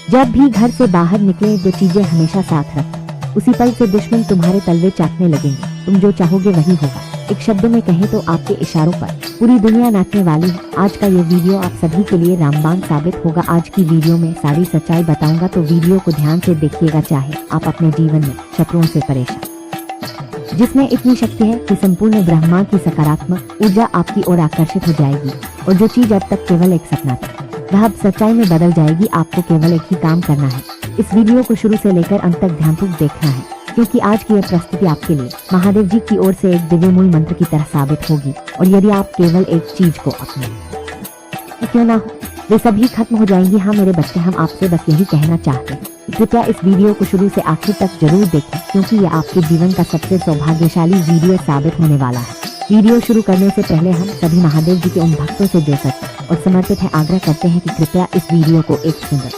जब भी घर से बाहर निकले दो चीजें हमेशा साथ रखें। उसी पल से दुश्मन तुम्हारे तलवे चाटने लगेंगे। तुम जो चाहोगे वही होगा। एक शब्द में कहें तो आपके इशारों पर पूरी दुनिया नाचने वाली है। आज का ये वीडियो आप सभी के लिए रामबाण साबित होगा। आज की वीडियो में सारी सच्चाई बताऊंगा, तो वीडियो को ध्यान से देखिएगा। चाहे आप अपने जीवन में शत्रुओं से परेशान, जिसमें इतनी शक्ति है कि संपूर्ण ब्रह्मांड की सकारात्मक ऊर्जा आपकी ओर आकर्षित हो जाएगी, और जो चीज अब तक केवल एक सपना था वह अब सच्चाई में बदल जाएगी। आपको केवल एक ही काम करना है, इस वीडियो को शुरू से लेकर अंत तक ध्यानपूर्वक देखना है, क्योंकि आज की यह प्रस्तुति आपके लिए महादेव जी की ओर से एक दिव्य मूल मंत्र की तरह साबित होगी। और यदि आप केवल एक चीज को अपने क्यों ना हो, वे सभी खत्म हो जाएंगी। हाँ मेरे बच्चे, हम आपसे बस यही कहना चाहते हैं, कृपया इस वीडियो को शुरू से आखिर तक जरूर देखें, क्योंकि यह आपके जीवन का सबसे सौभाग्यशाली वीडियो साबित होने वाला है। वीडियो शुरू करने से पहले हम सभी महादेव जी के उन भक्तों से जुड़ सकते और समर्पित है आग्रह करते हैं कि कृपया इस वीडियो को एक सुंदर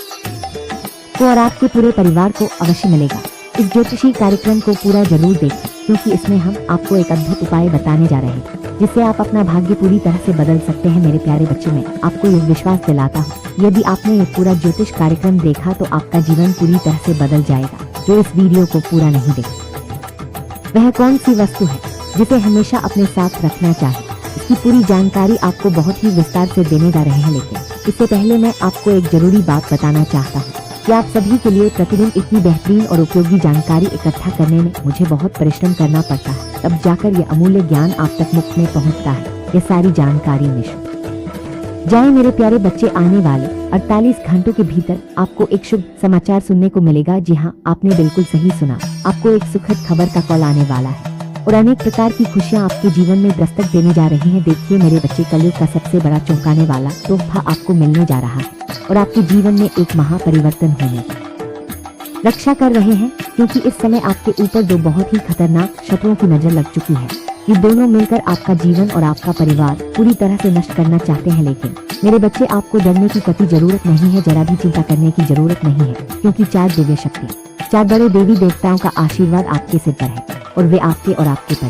को और आपके पूरे परिवार को अवश्य मिलेगा। इस ज्योतिषी कार्यक्रम को पूरा जरूर देखें, क्योंकि इसमें हम आपको एक अद्भुत उपाय बताने जा रहे हैं, जिससे आप अपना भाग्य पूरी तरह से बदल सकते हैं। मेरे प्यारे बच्चे, मैं आपको ये विश्वास दिलाता हूँ, यदि आपने ये पूरा ज्योतिष कार्यक्रम देखा तो आपका जीवन पूरी तरह से बदल जाएगा। जो इस वीडियो को पूरा नहीं देखे, वह कौन सी वस्तु है जिसे हमेशा अपने साथ रखना चाहिए, इसकी पूरी जानकारी आपको बहुत ही विस्तार से देने जा रहे हैं। लेकिन इससे पहले मैं आपको एक जरूरी बात बताना चाहता हूँ कि आप सभी के लिए प्रतिदिन इतनी बेहतरीन और उपयोगी जानकारी इकट्ठा करने में मुझे बहुत परिश्रम करना पड़ता है, तब जाकर यह अमूल्य ज्ञान आप तक मुफ्त में पहुंचता है। ये सारी जानकारी निःशुल्क जाए मेरे प्यारे बच्चे। आने वाले 48 घंटों के भीतर आपको एक शुभ समाचार सुनने को मिलेगा। जी हाँ, आपने बिल्कुल सही सुना, आपको एक सुखद खबर का कॉल आने वाला है और अनेक प्रकार की खुशियां आपके जीवन में दस्तक देने जा रही हैं। देखिए मेरे बच्चे, कलयुग का सबसे बड़ा चौंकाने वाला तोहफा आपको मिलने जा रहा है और आपके जीवन में एक महापरिवर्तन होने की रक्षा कर रहे हैं, क्योंकि इस समय आपके ऊपर दो बहुत ही खतरनाक शत्रुओं की नजर लग चुकी है। ये दोनों मिलकर आपका जीवन और आपका परिवार पूरी तरह से नष्ट करना चाहते हैं। लेकिन मेरे बच्चे, आपको डरने की कभी जरूरत नहीं है, जरा भी चिंता करने की जरूरत नहीं है, क्योंकि 4 दिव्य शक्ति, 4 बड़े देवी देवताओं का आशीर्वाद आपके सिर पर है और वे आपके और आपके पर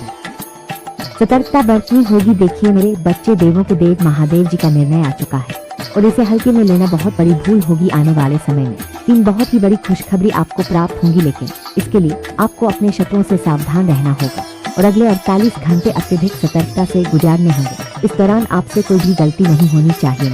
सतर्कता बरतनी होगी। देखिए मेरे बच्चे, देवों के देव महादेव जी का निर्णय आ चुका है और इसे हल्के में लेना बहुत बड़ी भूल होगी। आने वाले समय में 3 बहुत ही बड़ी खुशखबरी आपको प्राप्त होंगी, लेकिन इसके लिए आपको अपने शत्रुओं से सावधान रहना होगा और अगले 48 घंटे अत्यधिक सतर्कता से गुजारने होंगे। इस दौरान आपसे कोई भी गलती नहीं होनी चाहिए।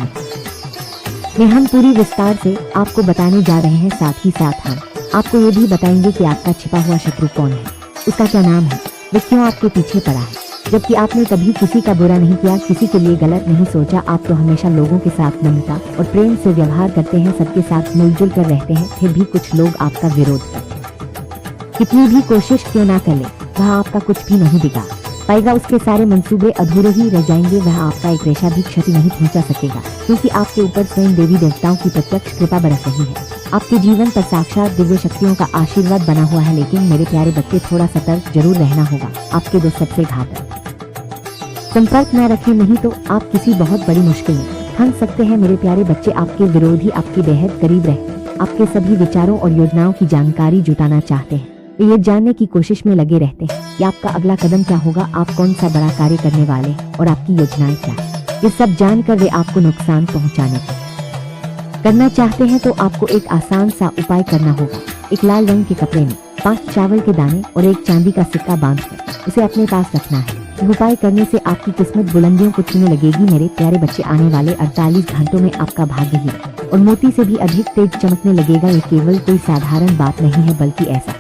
मैं हम पूरी विस्तार से आपको बताने जा रहे हैं। साथ ही साथ हम आपको ये भी बताएंगे कि आपका छिपा हुआ शत्रु कौन है, उसका क्या नाम है, वो क्यों आपके पीछे पड़ा है, जबकि आपने कभी किसी का बुरा नहीं किया, किसी के लिए गलत नहीं सोचा। आप तो हमेशा लोगों के साथ नम्रता और प्रेम से व्यवहार करते हैं, सबके साथ मिलजुल कर रहते हैं, फिर भी कुछ लोग आपका विरोध करते हैं। कितनी भी कोशिश क्यों ना कर ले, वह आपका कुछ भी नहीं बिगाड़ पाएगा। उसके सारे मंसूबे अधूरे ही रह जाएंगे। वह आपका एक रेशा भी क्षति नहीं पहुंचा सकेगा, क्योंकि आपके ऊपर स्वयं देवी देवताओं की प्रत्यक्ष कृपा बरस रही है। आपके जीवन पर साक्षात दिव्य शक्तियों का आशीर्वाद बना हुआ है। लेकिन मेरे प्यारे बच्चे, थोड़ा सतर्क जरूर रहना होगा। आपके दोस्त सबसे घातक संपर्क न रखें, नहीं तो आप किसी बहुत बड़ी मुश्किल में फंस सकते हैं। मेरे प्यारे बच्चे, आपके विरोधी आपके बेहद करीब रहते, आपके सभी विचारों और योजनाओं की जानकारी जुटाना चाहते हैं। वे ये जानने की कोशिश में लगे रहते हैं कि आपका अगला कदम क्या होगा, आप कौन सा बड़ा कार्य करने वाले हैं और आपकी योजनाएं क्या है। ये सब जानकर वे आपको नुकसान पहुंचाने की करना चाहते हैं। तो आपको एक आसान सा उपाय करना होगा। एक लाल रंग के कपड़े में 5 चावल के दाने और एक चांदी का सिक्का बांधकर उसे अपने पास रखना है। यह उपाय करने से आपकी किस्मत बुलंदियों को छूने लगेगी। मेरे प्यारे बच्चे, आने वाले 48 घंटों में आपका भाग्य हीरे और मोती से भी अधिक तेज चमकने लगेगा। ये केवल कोई साधारण बात नहीं है, बल्कि ऐसा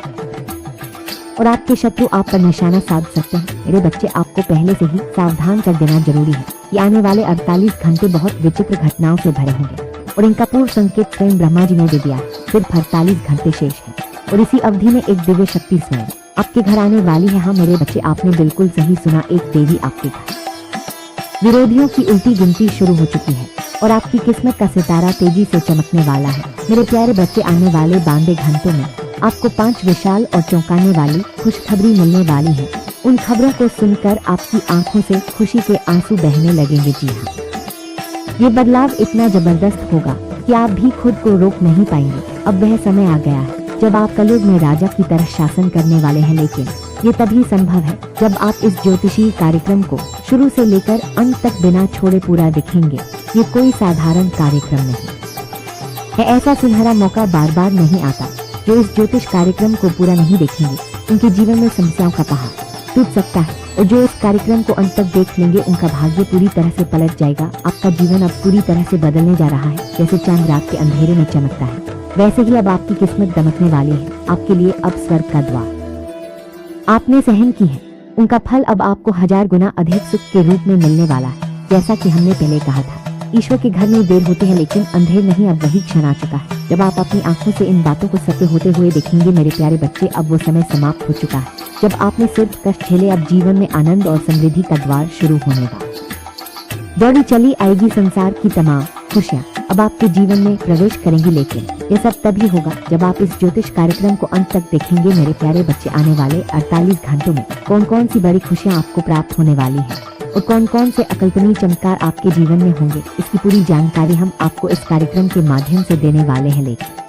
और आपके शत्रु आप पर निशाना साध सकते हैं। मेरे बच्चे, आपको पहले से ही सावधान कर देना जरूरी है कि आने वाले 48 घंटे बहुत विचित्र घटनाओं से भरे होंगे, और इनका पूर्व संकेत स्वयं ब्रह्मा जी ने दे दिया। सिर्फ 48 घंटे शेष हैं और इसी अवधि में एक दिव्य शक्ति स्वयं आपके घर आने वाली है। हाँ मेरे बच्चे, आपने बिल्कुल सही सुना, एक देवी आपके घर। विरोधियों की उल्टी गिनती शुरू हो चुकी है और आपकी किस्मत का सितारा तेजी से चमकने वाला है। मेरे प्यारे बच्चे, आने वाले 92 घंटों में आपको 5 विशाल और चौंकाने वाली खुशखबरी मिलने वाली है। उन खबरों को सुनकर आपकी आंखों से खुशी के आंसू बहने लगेंगे। जी हाँ, ये बदलाव इतना जबरदस्त होगा कि आप भी खुद को रोक नहीं पाएंगे। अब वह समय आ गया है जब आप कलयुग में राजा की तरह शासन करने वाले हैं। लेकिन ये तभी संभव है जब आप इस ज्योतिषीय कार्यक्रम को शुरू से लेकर अंत तक बिना छोड़े पूरा देखेंगे। ये कोई साधारण कार्यक्रम नहीं, है। ऐसा सुनहरा मौका बार बार नहीं आता। जो इस ज्योतिष कार्यक्रम को पूरा नहीं देखेंगे उनके जीवन में समस्याओं का पहाड़ टूट सकता है, और जो इस कार्यक्रम को अंत तक देख लेंगे उनका भाग्य पूरी तरह से पलट जाएगा। आपका जीवन अब पूरी तरह से बदलने जा रहा है। जैसे चांद रात के अंधेरे में चमकता है, वैसे ही अब आपकी किस्मत दमकने वाली है। आपके लिए अब स्वर्ग का द्वार आपने सहन की है, उनका फल अब आपको 1000 गुना अधिक सुख के रूप में मिलने वाला है। जैसा कि हमने पहले कहा था, ईश्वर के घर में देर होती है लेकिन अंधेर नहीं। अब वही क्षण आ चुका है जब आप अपनी आंखों से इन बातों को सत्य होते हुए देखेंगे। मेरे प्यारे बच्चे, अब वो समय समाप्त हो चुका है जब आपने सिर्फ कष्ट झेले। अब जीवन में आनंद और समृद्धि का द्वार शुरू होने वाला। दौड़ी चली आएगी संसार की तमाम खुशियाँ अब आपके जीवन में प्रवेश करेंगी, लेकिन ये सब तभी होगा जब आप इस ज्योतिष कार्यक्रम को अंत तक देखेंगे। मेरे प्यारे बच्चे, आने वाले 48 घंटों में कौन कौन सी बड़ी खुशियाँ आपको प्राप्त होने वाली है और कौन कौन से अकल्पनीय चमत्कार आपके जीवन में होंगे, इसकी पूरी जानकारी हम आपको इस कार्यक्रम के माध्यम से देने वाले हैं। लेकिन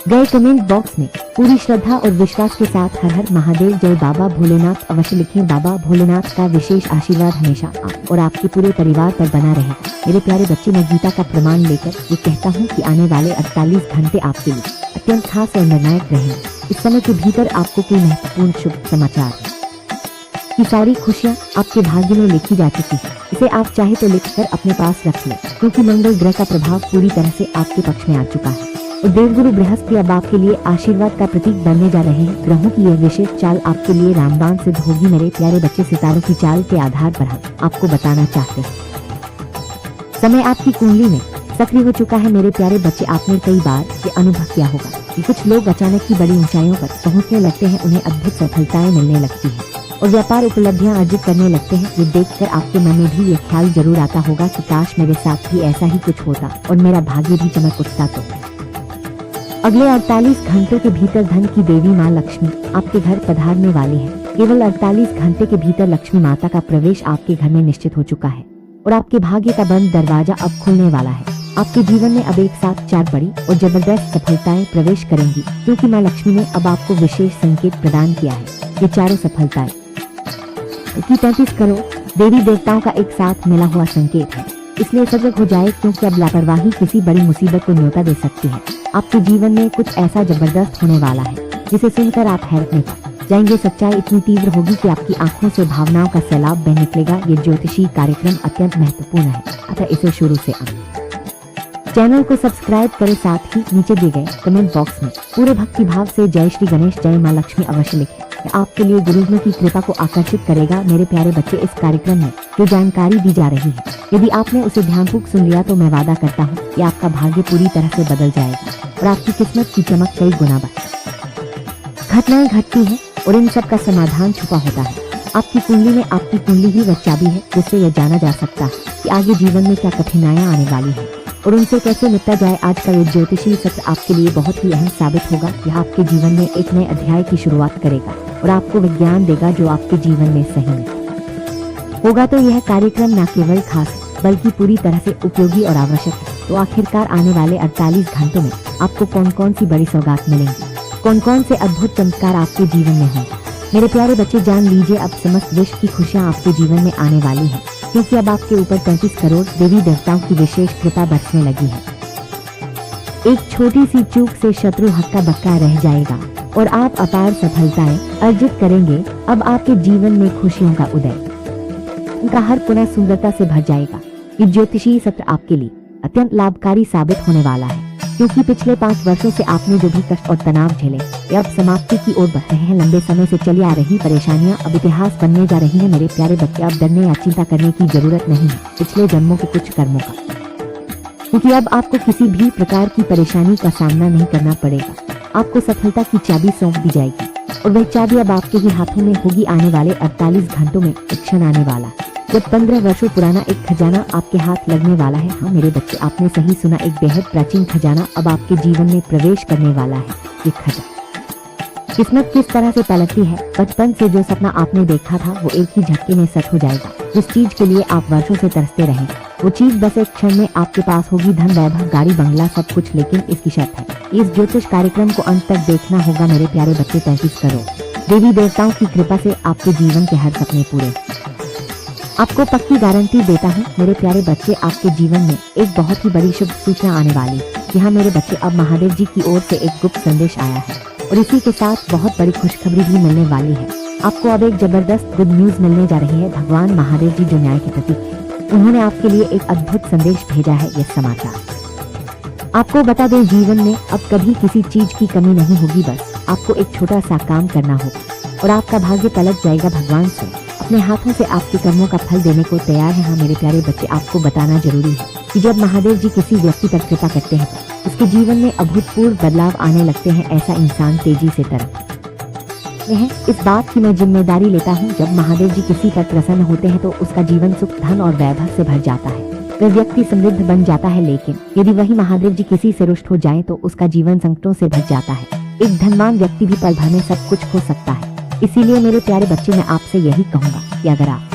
गए कमेंट बॉक्स में पूरी श्रद्धा और विश्वास के साथ हर हर महादेव जय बाबा भोलेनाथ अवश्य लिखें। बाबा भोलेनाथ का विशेष आशीर्वाद हमेशा आप और आपके पूरे परिवार पर बना रहेगा। मेरे प्यारे बच्चे, मैं गीता का प्रमाण लेकर ये कहता हूँ कि आने वाले 48 घंटे आपके लिए अत्यंत खास और निर्णायक रहेंगे। इस समय के भीतर आपको कोई महत्वपूर्ण शुभ समाचार की सारी खुशियाँ आपके भाग्य में लिखी जा चुकी है। इसे आप चाहे तो लिखकर अपने पास रख लें, क्योंकि मंगल ग्रह का प्रभाव पूरी तरह से आपके पक्ष में आ चुका है और देवगुरु बृहस्पति अब आपके लिए आशीर्वाद का प्रतीक बनने जा रहे हैं। ग्रहों की यह विशेष चाल आपके लिए रामबाण सिद्ध होगी। मेरे प्यारे बच्चे, सितारों की चाल के आधार पर हम आपको बताना चाहते हैं समय आपकी कुंडली में सक्रिय हो चुका है। मेरे प्यारे बच्चे, आपने कई बार ये अनुभव किया होगा कि कुछ लोग अचानक की बड़ी ऊंचाइयों पर पहुंचने लगते हैं, उन्हें अद्भुत सफलताएं मिलने लगती हैं और व्यापार उपलब्धियां अर्जित करने लगते हैं। ये देखकर आपके मन में भी ये ख्याल जरूर आता होगा कि काश मेरे साथ भी ऐसा ही कुछ होता और मेरा भाग्य भी चमक उठता। तो अगले 48 घंटों के भीतर धन की देवी माँ लक्ष्मी आपके घर पधारने वाली है। केवल 48 घंटे के भीतर लक्ष्मी माता का प्रवेश आपके घर में निश्चित हो चुका है और आपके भाग्य का बंद दरवाजा अब खुलने वाला है। आपके जीवन में अब एक साथ 4 बड़ी और जबरदस्त सफलताएं प्रवेश करेंगी, क्योंकि माँ लक्ष्मी ने अब आपको विशेष संकेत प्रदान किया है। ये चारों सफलताएं 35 करोड़ देवी देवताओं का एक साथ मिला हुआ संकेत है, इसलिए सजग हो जाए, क्योंकि अब लापरवाही किसी बड़ी मुसीबत को न्योता दे सकती है। आपके जीवन में कुछ ऐसा जबरदस्त होने वाला है जिसे सुनकर आप हैरत में पड़ जाएंगे। सच्चाई इतनी तीव्र होगी कि आपकी आंखों से भावनाओं का सैलाब बह निकलेगा। ये ज्योतिषी कार्यक्रम अत्यंत महत्वपूर्ण है, अतः इसे शुरू से चैनल को सब्सक्राइब करें, साथ ही नीचे दिए गए कमेंट बॉक्स में पूरे भक्ति भाव से जय श्री गणेश जय माँ लक्ष्मी अवश्य लिखें। आपके लिए गुरुओं की कृपा को आकर्षित करेगा। मेरे प्यारे बच्चे, इस कार्यक्रम में जो जानकारी दी जा रही है, यदि आपने उसे ध्यानपूर्वक सुन लिया तो मैं वादा करता हूँ कि आपका भाग्य पूरी तरह से बदल जाएगा और आपकी किस्मत की चमक कई गुना बढ़ घटनाएं घटती है और इन सब का समाधान छुपा होता है। आपकी कुंडली में आपकी कुंडली ही वह चाबी है जिससे यह जाना जा सकता है कि आगे जीवन में क्या कठिनाइयां आने वाली है और उनसे कैसे निपटा जाए। आज का ये ज्योतिषी सत्र आपके लिए बहुत ही अहम साबित होगा। यह आपके जीवन में एक नए अध्याय की शुरुआत करेगा और आपको विज्ञान देगा जो आपके जीवन में सही में होगा। तो यह कार्यक्रम न केवल खास बल्कि पूरी तरह से उपयोगी और आवश्यक है। तो आखिरकार आने वाले 48 घंटों में आपको कौन कौन सी बड़ी सौगात मिलेंगी, कौन कौन से अद्भुत चमत्कार आपके जीवन में होंगे। मेरे प्यारे बच्चे, जान लीजिए, अब समस्त विश्व की खुशियाँ आपके जीवन में आने वाली है, क्योंकि अब आपके ऊपर 35 करोड़ देवी देवताओं की विशेष कृपा बरसने लगी है। एक छोटी सी चूक से शत्रु हक्का बक्का रह जाएगा और आप अपार सफलताएं अर्जित करेंगे। अब आपके जीवन में खुशियों का उदय, उनका हर पुनः सुंदरता से भर जाएगा। ये ज्योतिषी सत्र आपके लिए अत्यंत लाभकारी साबित होने वाला है, क्योंकि पिछले 5 वर्षों से आपने जो भी कष्ट और तनाव झेले वे अब समाप्ति की ओर बढ़ रहे हैं। लंबे समय से चली आ रही परेशानियां अब इतिहास बनने जा रही हैं। मेरे प्यारे बच्चे, अब डरने या चिंता करने की जरूरत नहीं है पिछले जन्मों के कुछ कर्मों का, क्योंकि अब आपको किसी भी प्रकार की परेशानी का सामना नहीं करना पड़ेगा। आपको सफलता की चाबी सौंप दी जाएगी और वह चाबी अब आपके ही हाथों में होगी। आने वाले 48 घंटों में एक क्षण आने वाला है जब 15 वर्षों पुराना एक खजाना आपके हाथ लगने वाला है। हाँ मेरे बच्चे, आपने सही सुना, एक बेहद प्राचीन खजाना अब आपके जीवन में प्रवेश करने वाला है। ये खजाना किस्मत किस तरह से पलटती है। बचपन से जो सपना आपने देखा था वो एक ही झटके में सच हो जाएगा। जिस चीज के लिए आप वर्षों से तरसते रहे वो चीज बस एक क्षण में आपके पास होगी। धन, वैभव, गाड़ी, बंगला, सब कुछ, लेकिन इसकी शर्त है इस ज्योतिष कार्यक्रम को अंत तक देखना होगा। मेरे प्यारे बच्चे, 35 करोड़ देवी देवताओं की कृपा से आपके जीवन के हर सपने पूरे। आपको पक्की गारंटी देता हूँ मेरे प्यारे बच्चे, आपके जीवन में एक बहुत ही बड़ी शुभ सूचना आने वाली है। यहाँ मेरे बच्चे, अब महादेव जी की ओर से एक गुप्त संदेश आया है और इसी के साथ बहुत बड़ी खुशखबरी भी मिलने वाली है। आपको अब एक जबरदस्त गुड न्यूज मिलने जा रही है। भगवान महादेव जी जो न्याय के प्रतीक है, उन्होंने आपके लिए एक अद्भुत संदेश भेजा है। यह समाचार आपको बता दें, जीवन में अब कभी किसी चीज की कमी नहीं होगी। बस आपको एक छोटा सा काम करना होगा और आपका भाग्य पलट जाएगा। भगवान से अपने हाथों से आपके कर्मों का फल देने को तैयार है। हाँ मेरे प्यारे बच्चे, आपको बताना जरूरी है कि जब महादेव जी किसी व्यक्ति पर कृपा करते हैं तो उसके जीवन में अभूतपूर्व बदलाव आने लगते हैं। ऐसा इंसान तेजी से तरक्की है। इस बात की मैं जिम्मेदारी लेता हूँ। जब महादेव जी किसी पर प्रसन्न होते हैं तो उसका जीवन सुख, धन और वैभव से भर जाता है। वह व्यक्ति समृद्ध बन जाता है। लेकिन यदि वही महादेव जी किसी से रुष्ट हो जाए तो उसका जीवन संकटों से भर जाता है। एक धनवान व्यक्ति भी पल भर में सब कुछ खो सकता है। इसीलिए मेरे प्यारे बच्चे, मैं आपसे यही कहूँगा कि अगर आप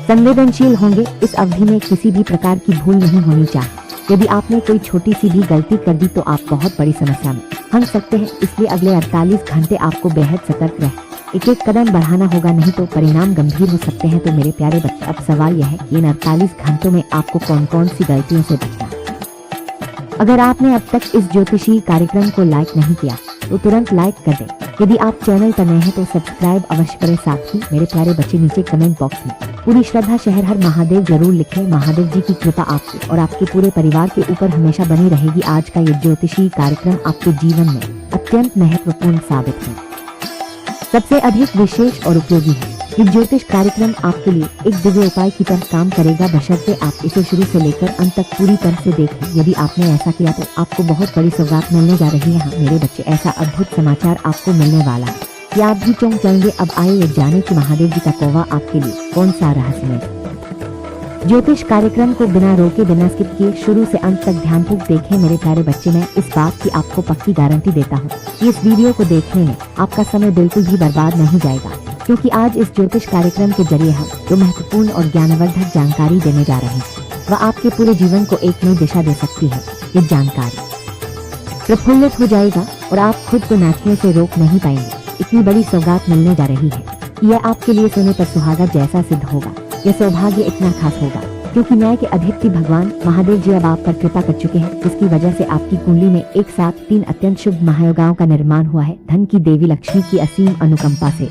संवेदनशील होंगे, इस अवधि में किसी भी प्रकार की भूल नहीं होनी चाहिए। यदि आपने कोई छोटी सी भी गलती कर दी तो आप बहुत बड़ी समस्या में फंस सकते हैं। इसलिए अगले 48 घंटे आपको बेहद सतर्क रहे, एक एक कदम बढ़ाना होगा, नहीं तो परिणाम गंभीर हो सकते हैं। तो मेरे प्यारे बच्चे, अब सवाल यह है कि इन 48 घंटों में आपको कौन कौन सी गलतियों से बचना है। अगर आपने अब तक इस ज्योतिषीय कार्यक्रम को लाइक नहीं किया तो तुरंत लाइक कर दें। यदि आप चैनल पर नए हैं तो सब्सक्राइब अवश्य करें। साथ ही मेरे प्यारे बच्चे, नीचे कमेंट बॉक्स में पूरी श्रद्धा शहर हर महादेव जरूर लिखें। महादेव जी की कृपा आपके और आपके पूरे परिवार के ऊपर हमेशा बनी रहेगी। आज का ये ज्योतिषीय कार्यक्रम आपके जीवन में अत्यंत महत्वपूर्ण साबित है, सबसे अधिक विशेष और उपयोगी है। ये ज्योतिष कार्यक्रम आपके लिए एक दिव्य उपाय की तरह काम करेगा, बशर्ते आप इसे शुरू से लेकर अंत तक पूरी तरह से देखें। यदि आपने ऐसा किया तो आपको बहुत बड़ी सौगात मिलने जा रही है। हाँ मेरे बच्चे, ऐसा अद्भुत समाचार आपको मिलने वाला है कि आप भी चौंक जाएंगे। अब आइए ये जाने कि महादेव जी का कौवा आपके लिए कौन सा रहस्य है। ज्योतिष कार्यक्रम को बिना रोके, बिना स्किप किए शुरू से अंत तक ध्यानपूर्वक देखें। मेरे प्यारे बच्चे, मैं इस बात की आपको पक्की गारंटी देता हूँ कि इस वीडियो को देखने में आपका समय बिल्कुल भी बर्बाद नहीं जाएगा, क्योंकि आज इस ज्योतिष कार्यक्रम के जरिए हम जो महत्वपूर्ण और ज्ञानवर्धक जानकारी देने जा रहे हैं वह आपके पूरे जीवन को एक नई दिशा दे सकती है। ये जानकारी प्रफुल्लित हो जाएगा और आप खुद को नाचने से रोक नहीं पाएंगे। इतनी बड़ी सौगात मिलने जा रही है कि यह आपके लिए सोने पर सुहागा जैसा सिद्ध होगा। यह सौभाग्य इतना खास होगा क्योंकि न्याय के अधिपति भगवान महादेव जी अब आप पर कृपा कर चुके हैं, जिसकी वजह से आपकी कुंडली में एक साथ 3 अत्यंत शुभ महायोगाओं का निर्माण हुआ है। धन की देवी लक्ष्मी की असीम अनुकंपा से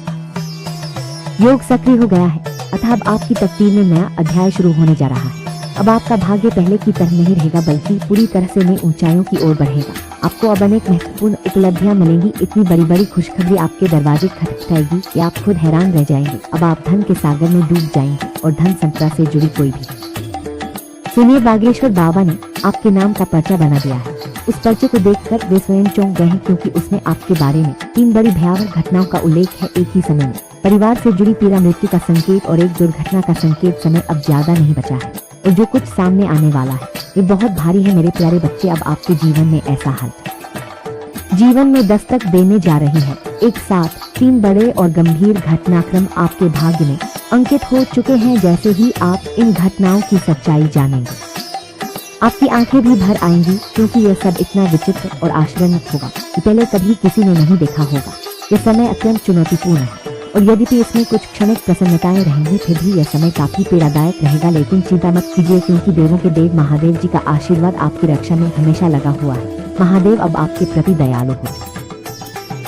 योग सक्रिय हो गया है, अतः अब आपकी तकदीर में नया अध्याय शुरू होने जा रहा है। अब आपका भाग्य पहले की तरह नहीं रहेगा, बल्कि पूरी तरह से नई ऊंचाइयों की ओर बढ़ेगा। आपको अब अनेक महत्वपूर्ण उपलब्धियां मिलेंगी। इतनी बड़ी बड़ी खुशखबरी आपके दरवाजे खटखटाएगी कि आप खुद हैरान रह जाएंगे। अब आप धन के सागर में डूब जाएंगे और धन संपदा से जुड़ी कोई भी सुनिए, बागेश्वर बाबा ने आपके नाम का पर्चा बना दिया है। उस पर्चे को देखकर वे स्वयं चौंक गए हैं, क्योंकि उसमें आपके बारे में 3 बड़ी भयावह घटनाओं का उल्लेख है एक ही समय में। परिवार से जुड़ी पीड़ा, मृत्यु का संकेत और एक दुर्घटना का संकेत। समय अब ज्यादा नहीं बचा है और जो कुछ सामने आने वाला है वे बहुत भारी है। मेरे प्यारे बच्चे, अब आपके जीवन में ऐसा हाल जीवन में दस्तक देने जा रही है। एक साथ 3 बड़े और गंभीर घटनाक्रम आपके भाग्य में अंकित हो चुके हैं। जैसे ही आप इन घटनाओं की सच्चाई जानेंगे, आपकी आंखें भी भर आएंगी, क्योंकि यह सब इतना विचित्र और आश्चर्यजनक होगा कि पहले कभी किसी ने नहीं देखा होगा। यह समय अत्यंत चुनौतीपूर्ण है और यद्यपि इसमें कुछ क्षणिक प्रसन्नताएं रहेंगी, फिर भी यह समय काफी पीड़ादायक रहेगा। लेकिन चिंता मत कीजिए, क्योंकि देवों के देव महादेव जी का आशीर्वाद आपकी रक्षा में हमेशा लगा हुआ है। महादेव अब आपके प्रति दयालु हो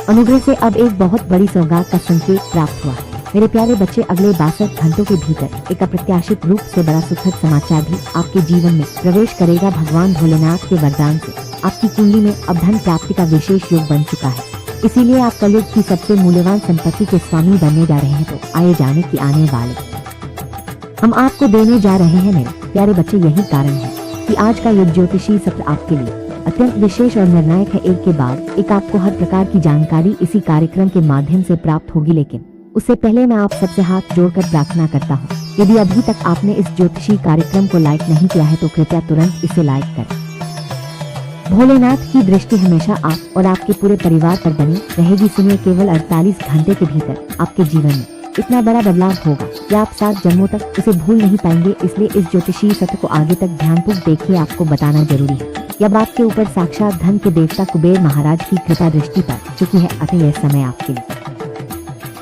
अनुग्रह से अब एक बहुत बड़ी सौगात का संकेत प्राप्त हुआ है। मेरे प्यारे बच्चे, अगले 62 घंटों के भीतर एक अप्रत्याशित रूप से बड़ा सुखद समाचार भी आपके जीवन में प्रवेश करेगा। भगवान भोलेनाथ के वरदान से आपकी कुंडली में अब धन प्राप्ति का विशेष योग बन चुका है। इसीलिए आप कलयुग की सबसे मूल्यवान संपत्ति के स्वामी बनने जा रहे हैं। तो आइए जाने की आने वाले हम आपको देने जा रहे हैं। मेरे प्यारे बच्चे, यही कारण है कि आज का ये ज्योतिषीय सत्र आपके लिए अत्यंत विशेष और निर्णायक है। एक के बाद एक आपको हर प्रकार की जानकारी इसी कार्यक्रम के माध्यम से प्राप्त होगी। लेकिन उससे पहले मैं आप सबसे हाथ जोड़कर प्रार्थना करता हूँ, यदि अभी तक आपने इस ज्योतिषीय कार्यक्रम को लाइक नहीं किया है तो कृपया तुरंत इसे लाइक करें। भोलेनाथ की दृष्टि हमेशा आप और आपके पूरे परिवार पर बनी रहेगी। सुनिए, केवल 48 घंटे के भीतर आपके जीवन में इतना बड़ा बदलाव होगा कि आप 7 जन्मों तक इसे भूल नहीं पाएंगे। इसलिए इस ज्योतिषीय सत्र को आगे तक ध्यानपूर्वक देखिए। आपको बताना जरूरी है कि अब आपके ऊपर साक्षात धन के देवता कुबेर महाराज की कृपा दृष्टि पर चुकी है, अतः यह समय आपके लिए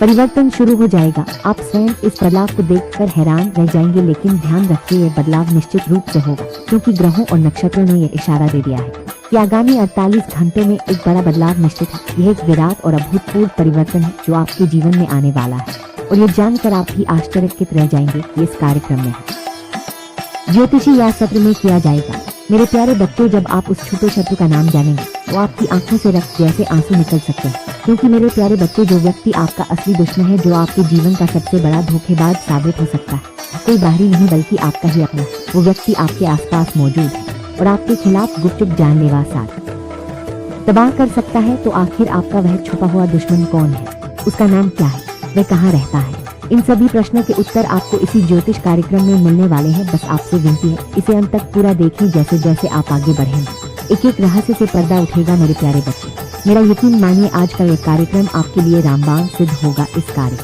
परिवर्तन शुरू हो जाएगा। आप स्वयं इस बदलाव को देखकर हैरान रह जाएंगे, लेकिन ध्यान रखिए यह बदलाव निश्चित रूप से होगा, क्योंकि ग्रहों और नक्षत्रों ने यह इशारा दे दिया है कि आगामी 48 घंटों में एक बड़ा बदलाव निश्चित है। यह एक विराट और अभूतपूर्व परिवर्तन है जो आपके जीवन में आने वाला है, और ये जानकर आप भी आश्चर्यचकित रह जाएंगे कि इस कार्यक्रम में है। ज्योतिषी या सत्र में किया जाएगा। मेरे प्यारे बच्चों, जब आप उस छोटे शत्रु का नाम जानेंगे तो आपकी आंखों से रक्त जैसे आंसू निकल सकते हैं, क्योंकि मेरे प्यारे बच्चे, जो व्यक्ति आपका असली दुश्मन है, जो आपके जीवन का सबसे बड़ा धोखेबाज साबित हो सकता है, कोई बाहरी नहीं बल्कि आपका ही अपना, वो व्यक्ति आपके आसपास मौजूद है और आपके खिलाफ गुपचुप जानलेवा साथ तबाह कर सकता है। तो आखिर आपका वह छुपा हुआ दुश्मन कौन है? उसका नाम क्या है? वह कहाँ रहता है? इन सभी प्रश्नों के उत्तर आपको इसी ज्योतिष कार्यक्रम में मिलने वाले हैं। बस आपसे विनती है, इसे अंत तक पूरा देखें। जैसे जैसे आप आगे बढ़ेंगे, एक एक रहस्य से पर्दा उठेगा मेरे प्यारे बच्चे। मेरा यकीन मानिए, आज का यह कार्यक्रम आपके लिए रामबाण सिद्ध होगा। इस कार्य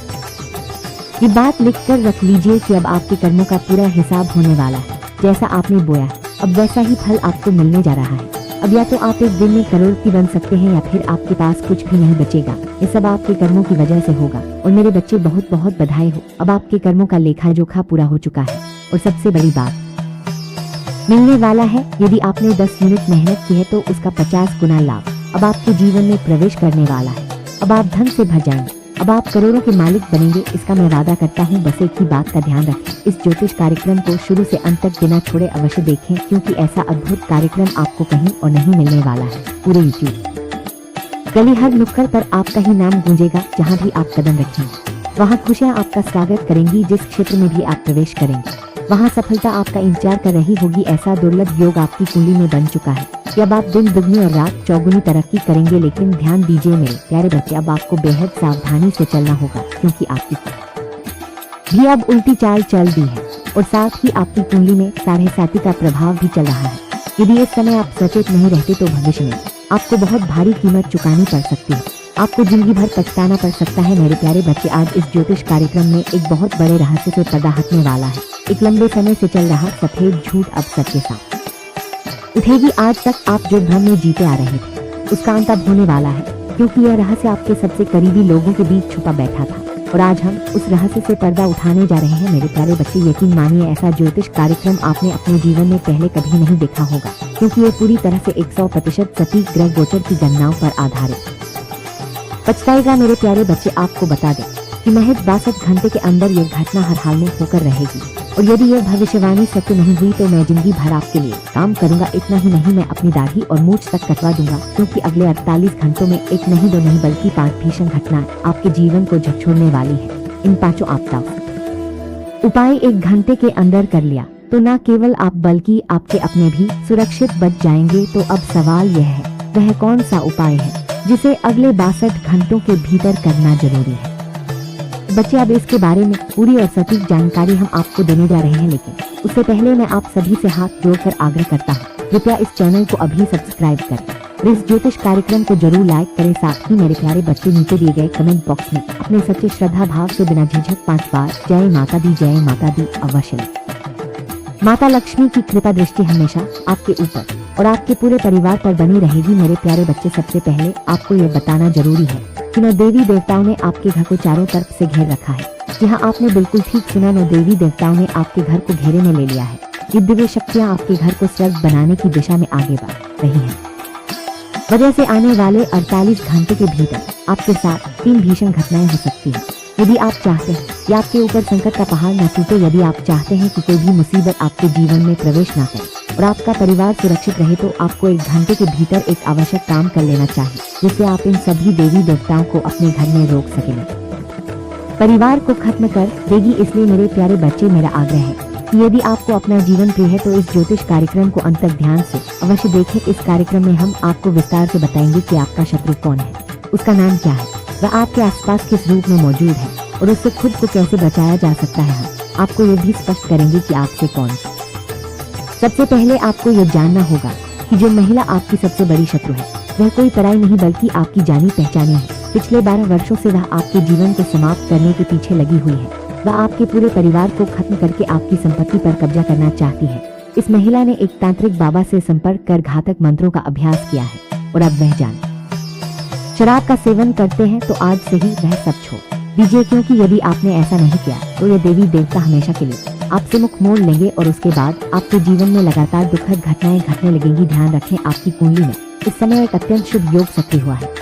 ये बात लिख कर रख लीजिए कि अब आपके कर्मों का पूरा हिसाब होने वाला है। जैसा आपने बोया, अब वैसा ही फल आपको मिलने जा रहा है। अब या तो आप एक दिन में करोड़पति बन सकते हैं, या फिर आपके पास कुछ भी नहीं बचेगा। ये सब आपके कर्मों की वजह से होगा। और मेरे बच्चे, बहुत बहुत बधाई हो, अब आपके कर्मों का लेखा जोखा पूरा हो चुका है। और सबसे बड़ी बात मिलने वाला है, यदि आपने 10 यूनिट मेहनत की है तो उसका 50 गुना लाभ अब आपके जीवन में प्रवेश करने वाला है। अब आप धन से भर जाएंगे, अब आप करोड़ों के मालिक बनेंगे, इसका मैं वादा करता हूँ। बस एक ही बात का ध्यान रखें, इस ज्योतिष कार्यक्रम को शुरू से अंत तक बिना छोड़े अवश्य देखें, क्योंकि ऐसा अद्भुत कार्यक्रम आपको कहीं और नहीं मिलने वाला है। पूरे यूट्यूब गली हर नुक्कड़ पर आपका ही नाम गूंजेगा। जहाँ भी आप कदम रखेंगे, वहाँ खुशियाँ आपका स्वागत करेंगी। जिस क्षेत्र में भी आप प्रवेश करेंगे, वहाँ सफलता आपका इंतजार कर रही होगी। ऐसा दुर्लभ योग आपकी कुंडली में बन चुका है कि अब आप दिन दुगनी और रात चौगुनी तरक्की करेंगे। लेकिन ध्यान दीजिए मेरे प्यारे बच्चे, अब आपको बेहद सावधानी से चलना होगा, क्योंकि आपकी भी अब उल्टी चाल चल दी है, और साथ ही आपकी कुंडली में साढ़े साती का प्रभाव भी चल रहा है। यदि इस समय आप सचेत नहीं रहते तो भविष्य में आपको बहुत भारी कीमत चुकानी पड़ सकती है। आपको जिंदगी भर पछताना पड़ सकता है। मेरे प्यारे बच्चे, आज इस ज्योतिष कार्यक्रम में एक बहुत बड़े रहस्य से पर्दा हटने वाला है। एक लंबे समय से चल रहा सफेद झूठ अब सच के साथ उठेगी। आज तक आप जो भ्रम में जीते आ रहे थे, उसका अंत अब होने वाला है, क्योंकि यह रहस्य आपके सबसे करीबी लोगों के बीच छुपा बैठा था, और आज हम उस रहस्य से पर्दा उठाने जा रहे हैं। मेरे प्यारे बच्चे, यकीन मानिए, ऐसा ज्योतिष कार्यक्रम आपने अपने जीवन में पहले कभी नहीं देखा होगा, क्योंकि ये पूरी तरह से 100% सटीक ग्रह गोचर की गणनाओं पर आधारित पछताएगा। मेरे प्यारे बच्चे, आपको बता दें कि महज 62 घंटे के अंदर यह घटना हर हाल में होकर रहेगी, और यदि यह भविष्यवाणी सत्य नहीं हुई तो मैं जिंदगी भर आपके लिए काम करूंगा। इतना ही नहीं, मैं अपनी दाढ़ी और मूछ तक कटवा दूंगा, क्योंकि अगले 48 घंटों में एक नहीं, दो नहीं, बल्कि 5 भीषण घटनाएं आपके जीवन को झकझोरने वाली है। इन 5 आपदाओं उपाय 1 घंटे के अंदर कर लिया तो न केवल आप बल्कि आपके अपने भी सुरक्षित बच जाएंगे। तो अब सवाल यह है, वह कौन सा उपाय है जिसे अगले 62 घंटों के भीतर करना जरूरी है? बच्चे, अब इसके बारे में पूरी और सटीक जानकारी हम आपको देने जा रहे हैं, लेकिन उससे पहले मैं आप सभी से हाथ जोड़कर आग्रह करता हूँ, कृपया इस चैनल को अभी सब्सक्राइब करें और इस ज्योतिष कार्यक्रम को जरूर लाइक करें। साथ ही मेरे प्यारे बच्चे, नीचे दिए गए कमेंट बॉक्स में अपने सच्चे श्रद्धा भाव से बिना झिझक 5 बार जय माता दी अवश्य लिखें। माता लक्ष्मी की कृपा दृष्टि हमेशा आपके ऊपर और आपके पूरे परिवार पर बनी रहेगी। मेरे प्यारे बच्चे, सबसे पहले आपको यह बताना जरूरी है कि नौ देवी देवताओं ने आपके घर को चारों तरफ से घेर रखा है। जी हाँ, आपने बिल्कुल ठीक सुना, नौ देवी देवताओं ने आपके घर को घेरे में ले लिया है। ये दिव्य शक्तियाँ आपके घर को स्वर्ग बनाने की दिशा में आगे बढ़ रही हैं। वजह से आने वाले 48 घंटे के भीतर आपके साथ 3 भीषण घटनाएं हो सकती हैं। यदि आप चाहते हैं कि आपके ऊपर संकट का पहाड़ न टूटे, यदि आप चाहते हैं कि कोई भी मुसीबत आपके जीवन में प्रवेश न करे और आपका परिवार सुरक्षित रहे, तो आपको 1 घंटे के भीतर एक आवश्यक काम कर लेना चाहिए, जिससे आप इन सभी देवी देवताओं को अपने घर में रोक सकेंगे, परिवार को खत्म कर देगी। इसलिए मेरे प्यारे बच्चे, मेरा आग्रह है कि यदि आपको अपना जीवन प्रिय है तो इस ज्योतिष कार्यक्रम को अंत तक ध्यान से अवश्य देखें। इस कार्यक्रम में हम आपको विस्तार से बताएंगे कि आपका शत्रु कौन है, उसका नाम क्या है, वह आपके आसपास किस रूप में मौजूद है और उससे खुद को कैसे बचाया जा सकता है। हम आपको यह भी स्पष्ट करेंगे कि आपसे कौन। सबसे पहले आपको यह जानना होगा कि जो महिला आपकी सबसे बड़ी शत्रु है, वह कोई पराई नहीं बल्कि आपकी जानी पहचानी है। पिछले 12 वर्षों से वह आपके जीवन को समाप्त करने के पीछे लगी हुई है। वह आपके पूरे परिवार को खत्म करके आपकी संपत्ति पर कब्जा करना चाहती है। इस महिला ने एक तांत्रिक बाबा से संपर्क कर घातक मंत्रों का अभ्यास किया है, और अब वह जान शराब का सेवन करते हैं, तो आज से ही वह सब छोड़ दीजिए, क्योंकि यदि आपने ऐसा नहीं किया तो ये देवी देवता हमेशा के लिए आपसे मुख मोड़ लेंगे और उसके बाद आपके जीवन में लगातार दुखद घटनाएं घटने लगेंगी। ध्यान रखें, आपकी कुंडली में इस समय एक अत्यंत शुभ योग सक्रिय हुआ है।